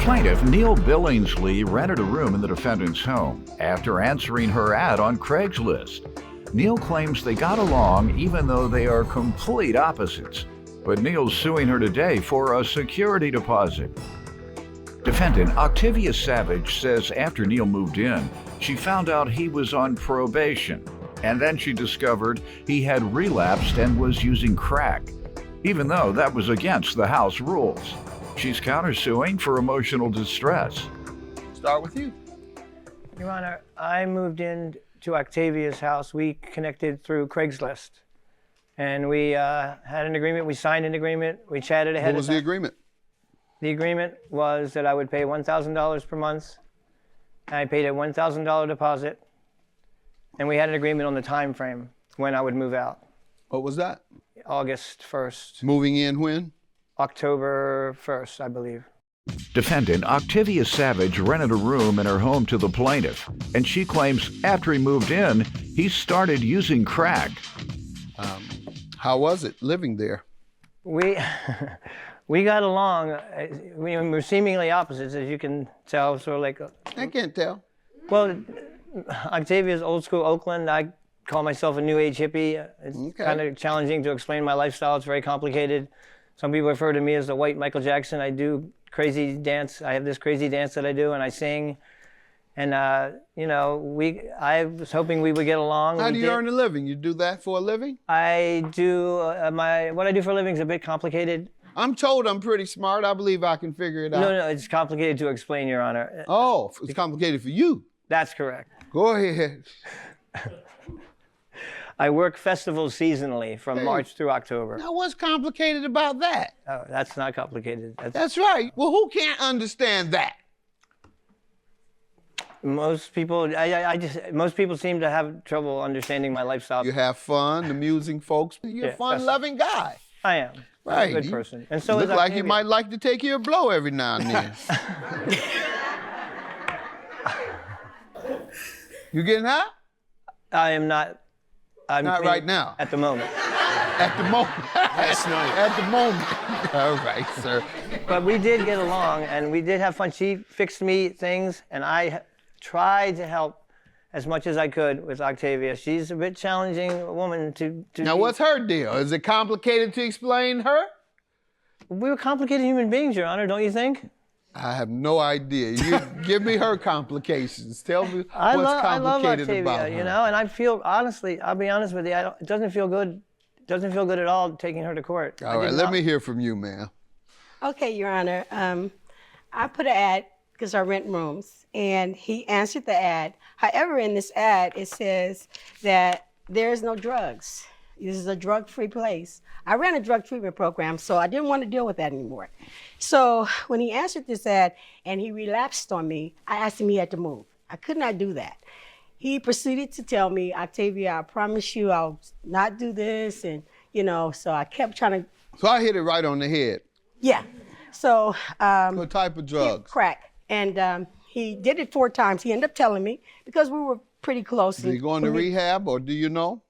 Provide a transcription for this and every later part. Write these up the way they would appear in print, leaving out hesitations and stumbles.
Plaintiff Neil Billingsley rented a room in the defendant's home after answering her ad on Craigslist. Neil claims they got along even though they are complete opposites, but Neil's suing her today for a security deposit. Defendant Octavia Savage says after Neil moved in, she found out he was on probation, and then she discovered he had relapsed and was using crack, even though that was against the house rules. She's countersuing for emotional distress. Start with you. Your Honor, I moved in to Octavia's house. We connected through Craigslist. And we had an agreement, we signed an agreement, we chatted ahead of time. What was the agreement? The agreement was that I would pay $1,000 per month. And I paid a $1,000 deposit. And we had an agreement on the time frame when I would move out. What was that? August 1st. Moving in when? October 1st, I believe. Defendant Octavia Savage rented a room in her home to the plaintiff, and she claims after he moved in, he started using crack. How was it living there? We got along. We're seemingly opposites, as you can tell. Sort of like. I can't tell. Well, Octavia's old school Oakland. I call myself a new age hippie. It's kind of challenging to explain my lifestyle. It's very complicated. Some people refer to me as the white Michael Jackson. I do crazy dance. I have this crazy dance that I do, and I sing. And I was hoping we would get along. How do you earn a living? You do that for a living? I do what I do for a living is a bit complicated. I'm told I'm pretty smart. I believe I can figure it out. No, it's complicated to explain, Your Honor. Oh, it's complicated for you. That's correct. Go ahead. I work festivals seasonally from March through October. Now, what's complicated about that? Oh, that's not complicated. That's right. Well, who can't understand that? Most people, most people seem to have trouble understanding my lifestyle. You have fun, amusing folks. You're a fun-loving guy. I am. Right. I'm a good person. And so look like you might like to take your blow every now and then. You getting high? I am not. I'm not clean right now. At the moment. At the moment. Last night. At the moment. All right, sir. But we did get along, and we did have fun. She fixed me things, and I tried to help as much as I could with Octavia. She's a bit challenging woman to Now, what's her deal? Is it complicated to explain her? We were complicated human beings, Your Honor, don't you think? I have no idea. You give me her complications. Tell me what's complicated I love Octavia, about her. You know, and I feel, honestly, I'll be honest with you, it doesn't feel good. It doesn't feel good at all taking her to court. All right, let me hear from you, ma'am. Okay, Your Honor. I put an ad because I rent rooms, and he answered the ad. However, in this ad, it says that there is no drugs. This is a drug-free place. I ran a drug treatment program, so I didn't want to deal with that anymore. So when he answered this ad and he relapsed on me, I asked him he had to move. I could not do that. He proceeded to tell me, Octavia, I promise you I'll not do this, and so I kept trying to. So I hit it right on the head. Yeah. So. What type of drugs? Crack. And he did it 4 times. He ended up telling me because we were pretty close. Did he go into rehab, or do you know?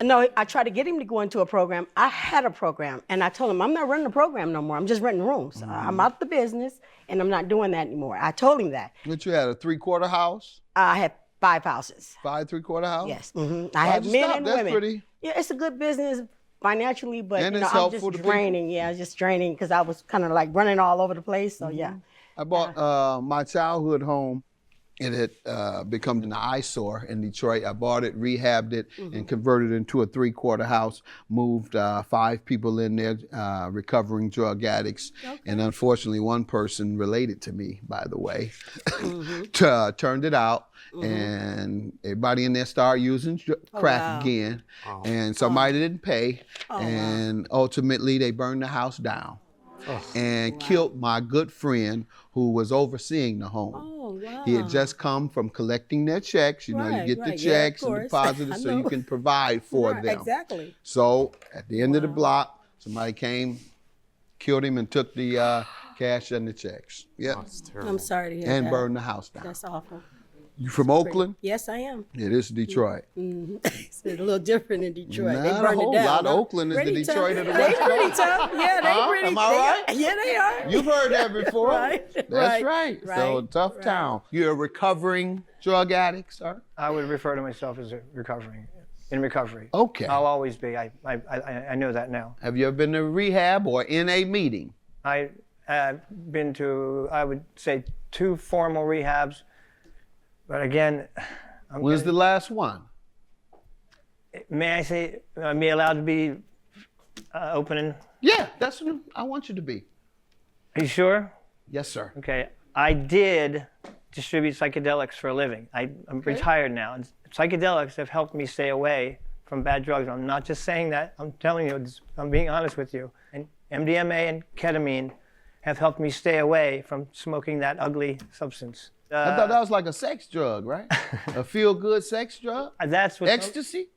No, I tried to get him to go into a program. I had a program, and I told him, I'm not running a program no more. I'm just renting rooms. I'm out the business, and I'm not doing that anymore. I told him that. But you had a 3/4 house? I had 5 houses. 5 3/4 house? Yes. I had men and That's women. Pretty... Yeah, it's a good business financially, but and I'm just draining. Yeah, just draining because I was kind of like running all over the place. So yeah. I bought my childhood home. It had become an eyesore in Detroit. I bought it, rehabbed it, and converted it into a 3/4 house. Moved 5 people in there, recovering drug addicts. Okay. And unfortunately, one person related to me, by the way, turned it out. And everybody in there started using crack again. Oh. And somebody didn't pay. And ultimately, they burned the house down. And killed my good friend who was overseeing the home. Oh, wow. He had just come from collecting their checks. You know, you get the checks and deposits so you can provide for them. Exactly. So at the end of the block, somebody came, killed him, and took the cash and the checks. Yeah. I'm sorry to hear that. And burned the house down. That's awful. You from Oakland? Yes, I am. It is Detroit. It's a little different in Detroit. They Not burned a whole it down. lot. huh? Oakland is the Pretty tough. Detroit of the They West pretty Coast. tough. Yeah, they Huh? pretty. Am I right? Yeah, they are. You've heard that before. Right, That's right. So right, tough right. town. You're a recovering drug addict, sir? I would refer to myself as in recovery. Okay. I'll always be. I know that now. Have you ever been to rehab or in a meeting? I have been to, I would say, 2 formal rehabs, but again, When's the last one? may I say, am I allowed to be open? Yeah, that's what I want you to be. Are you sure? Yes, sir. Okay, I did distribute psychedelics for a living. I'm retired now, and psychedelics have helped me stay away from bad drugs. I'm not just saying that, I'm telling you, I'm being honest with you. And MDMA and ketamine have helped me stay away from smoking that ugly substance. I thought that was like a sex drug, right? A feel-good sex drug? That's what Ecstasy?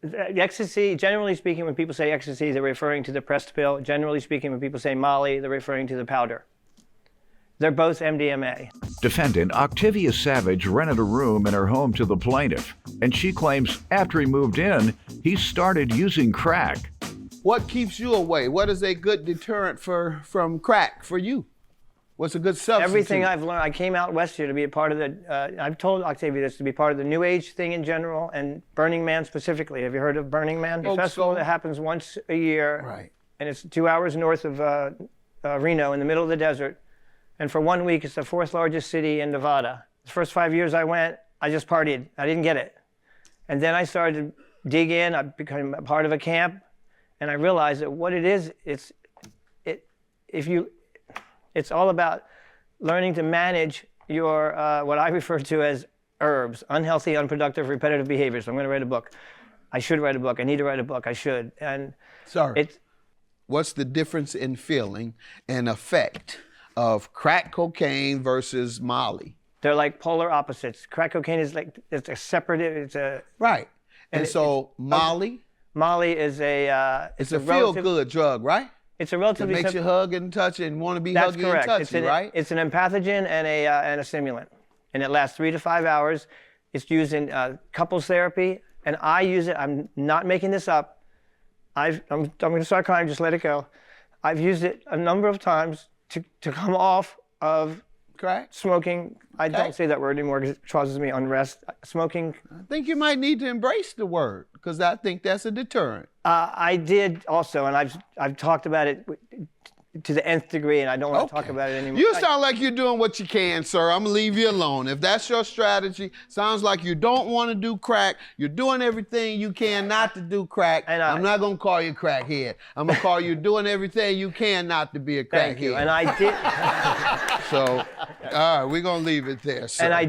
Ecstasy, generally speaking, when people say ecstasy, they're referring to the pressed pill. Generally speaking, when people say Molly, they're referring to the powder. They're both MDMA. Defendant Octavia Savage rented a room in her home to the plaintiff, and she claims after he moved in, he started using crack. What keeps you away? What is a good deterrent from crack for you? What's a good substitute? Everything I've learned, I came out west here to be a part of the, I've told Octavia this, to be part of the New Age thing in general and Burning Man specifically. Have you heard of Burning Man? A festival that happens once a year. Right. And it's 2 hours north of Reno in the middle of the desert. And for 1 week, it's the 4th largest city in Nevada. The first 5 years I went, I just partied. I didn't get it. And then I started to dig in. I became a part of a camp. And I realized that what it is, it's all about learning to manage your, what I refer to as herbs, unhealthy, unproductive, repetitive behaviors. So I'm going to write a book. I should write a book. I need to write a book. I should. And Sorry. What's the difference in feeling and effect of crack cocaine versus Molly? They're like polar opposites. Crack cocaine is like, it's a separate, it's a... Right. And so Molly? Molly is It's a feel-good drug, right? It's a It relatively makes you hug and touch and want to be That's huggy correct. and touchy, right? It's an empathogen and a stimulant, and it lasts 3 to 5 hours. It's used in couples therapy, and I use it. I'm not making this up. I'm going to start crying. Just let it go. I've used it a number of times to come off of Crack? smoking. I don't say that word anymore because it causes me unrest. Smoking. I think you might need to embrace the word because I think that's a deterrent. I did also, and I've talked about it to the nth degree, and I don't want to talk about it anymore. You sound like you're doing what you can, sir. I'm gonna leave you alone. If that's your strategy, sounds like you don't want to do crack. You're doing everything you can not to do crack. And I'm not gonna call you crackhead. I'm gonna call you doing everything you can not to be a crackhead. Thank you. And I did. So, all right, we're gonna leave it there, sir. And I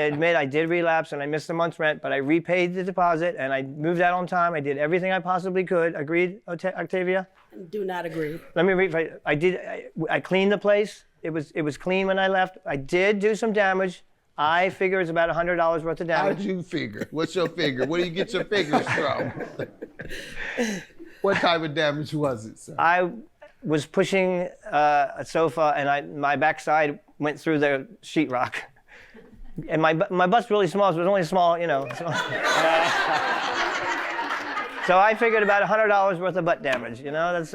admit I did relapse and I missed a month's rent, but I repaid the deposit and I moved out on time. I did everything I possibly could. Agreed, Octavia? Do not agree. Let me read. I cleaned the place. It was clean when I left. I did do some damage. I figure it's about $100 worth of damage. How did you figure? What's your figure? Where do you get your figures from? What type of damage was it, sir? I was pushing a sofa and my backside went through the sheetrock. And my butt's really small, so it was only small, you know. So I figured about $100 worth of butt damage, you know. That's.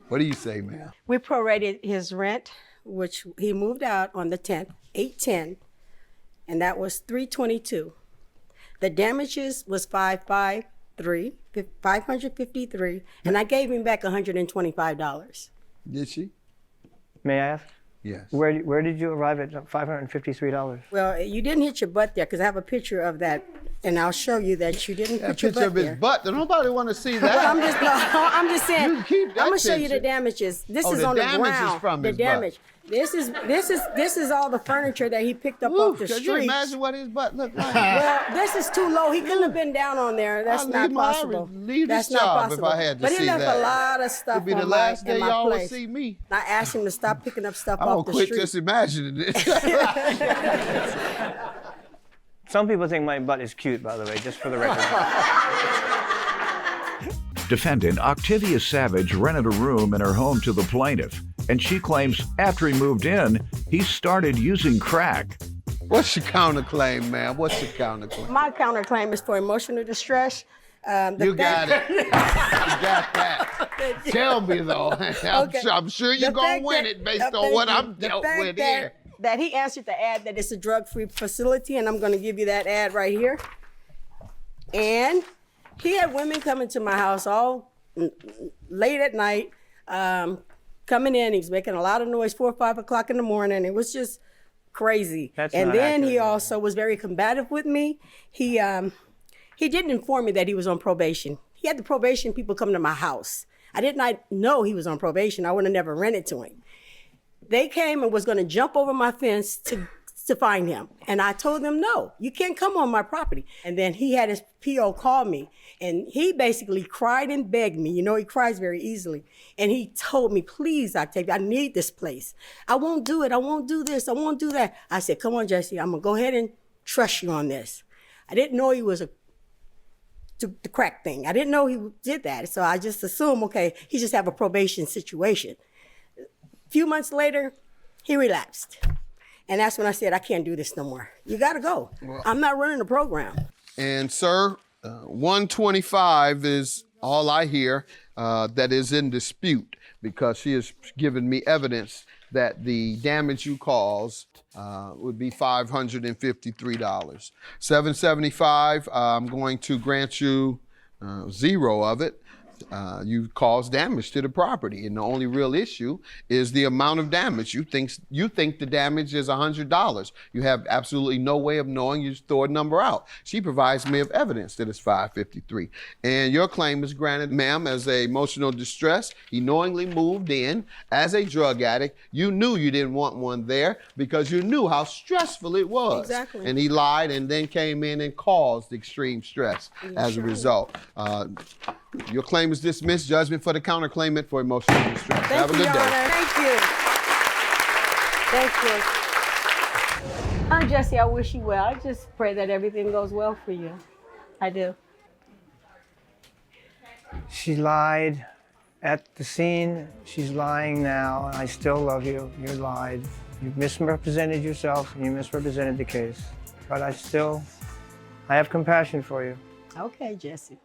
What do you say, ma'am? We prorated his rent, which he moved out on the 10th, 8/10, and that was $322. The damages was $553, and I gave him back $125. Did she? May I ask? Yes. Where did you arrive at $553? Well, you didn't hit your butt there because I have a picture of that, and I'll show you that you didn't put your picture butt of his there. butt. Nobody want to see that. Well, I'm just saying. You keep that I'm gonna show you the picture. damages. This is the on the damage is ground. from the his butt. damage. This is all the furniture that he picked up off the Could street. you imagine what his butt looked like? Well, this is too low. He couldn't have been down on there. That's not possible. Leave That's this not job possible. if I had to but see he left that. a lot of stuff It'd be the on last in day my y'all would place. see me. I asked him to stop picking up stuff I'm off gonna the quit street. just imagining it. Some people think my butt is cute, by the way, just for the record. Defendant Octavia Savage rented a room in her home to the plaintiff, And she claims after he moved in, he started using crack. What's your counterclaim, ma'am? What's your counterclaim? My counterclaim is for emotional distress. You got it. You got that. Tell me though. I'm sure you're gonna win it based on what I'm dealt with here. That he answered the ad that it's a drug-free facility, and I'm going to give you that ad right here. And he had women coming to my house all late at night, coming in. He was making a lot of noise, 4 or 5 o'clock in the morning. It was just crazy. And then he also was very combative with me. He didn't inform me that he was on probation. He had the probation people come to my house. I did not know he was on probation. I would have never rented to him. They came and was going to jump over my fence to find him. And I told them, no, you can't come on my property. And then he had his PO call me, and he basically cried and begged me. You know, he cries very easily. And he told me, please, Octavia, I need this place. I won't do it. I won't do this. I won't do that. I said, come on, Jesse, I'm going to go ahead and trust you on this. I didn't know he was the crack thing. I didn't know he did that. So I just assumed, okay, he just have a probation situation. Few months later, he relapsed. And that's when I said, I can't do this no more. You gotta go. Well, I'm not running the program. And sir, 125 is all I hear that is in dispute, because she has given me evidence that the damage you caused would be $553. 775, I'm going to grant you 0 of it. You caused damage to the property, and the only real issue is the amount of damage. You think the damage is $100. You have absolutely no way of knowing. You just throw a number out. She provides me of evidence that it's $553, and your claim is granted, ma'am, as a emotional distress. He knowingly moved in as a drug addict. You knew you didn't want one there because you knew how stressful it was. Exactly. And he lied and then came in and caused extreme stress as a result. Your claim is dismissed. Judgment for the counterclaimant for emotional distress. Have a good day. Thank you. Thank you. Jesse, I wish you well. I just pray that everything goes well for you. I do. She lied at the scene. She's lying now. I still love you. You lied. You misrepresented yourself and you misrepresented the case. But I have compassion for you. Okay, Jesse.